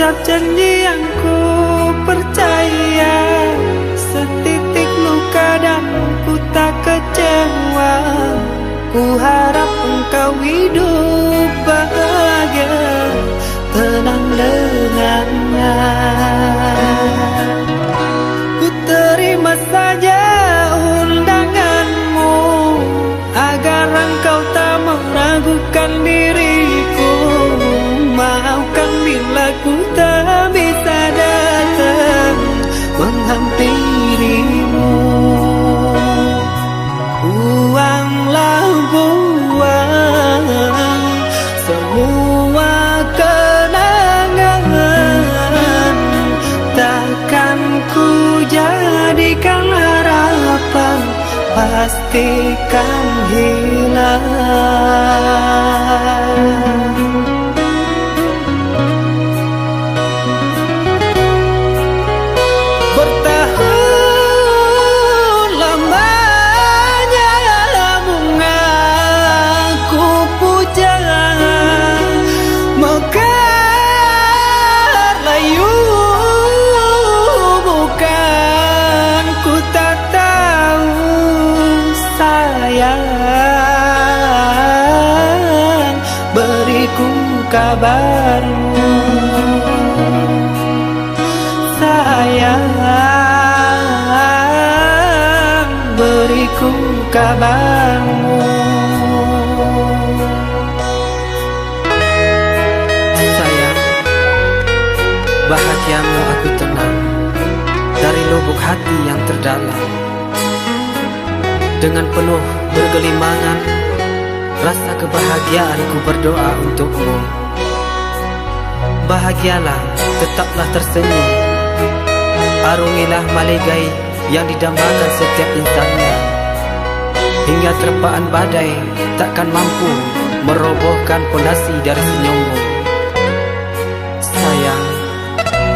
ucap janji yang ku percaya, setitik luka dan ku tak kecewa. Ku harap engkau hidup bahagia, tenang dengannya. Ku terima saja undanganmu, agar engkau tak meragukan diriku. Maafkan bila ku tak bisa datang menghampirimu. Buanglah buang semua kenangan, takkan ku jadikan harapan, pastikan hilang. Beriku kabarmu, sayang, beriku kabarmu. Sayang, bahagiamu aku tenang dari lubuk hati yang terdalam. Dengan penuh bergelimangan, rasa kebahagiaanku berdoa untukmu. Bahagialah, tetaplah tersenyum, arungilah maligai yang didambakan setiap insannya. Hingga terpaan badai takkan mampu merobohkan pondasi dari senyummu. Sayang,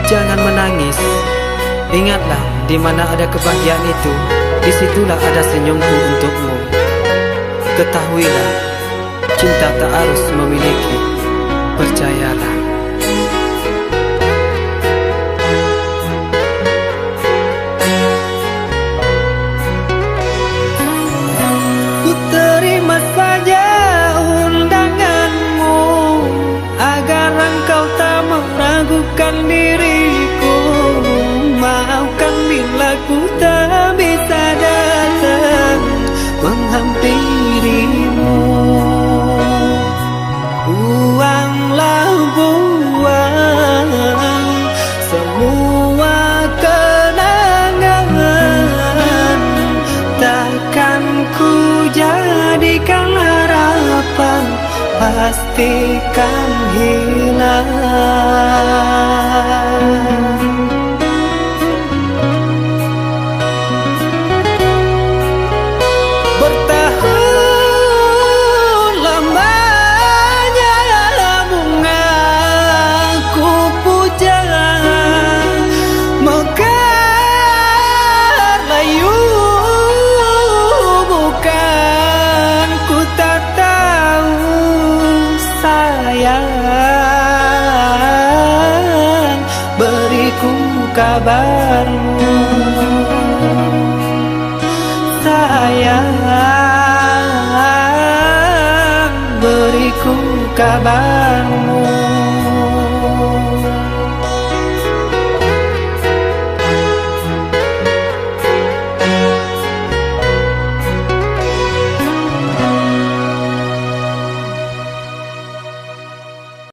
jangan menangis. Ingatlah, di mana ada kebahagiaan itu, disitulah ada senyumku untukmu. Ketahuilah, cinta tak harus memiliki, percayalah. Ku terima saja undanganmu, agar engkau tak meragukan diriku. Maafkan bila ku tak bisa datang menghampirimu. Buanglah buang semua kenangan, takkan ku jadikan harapan, pastikan hilang. Beriku kabarmu, sayang, beriku kabarmu.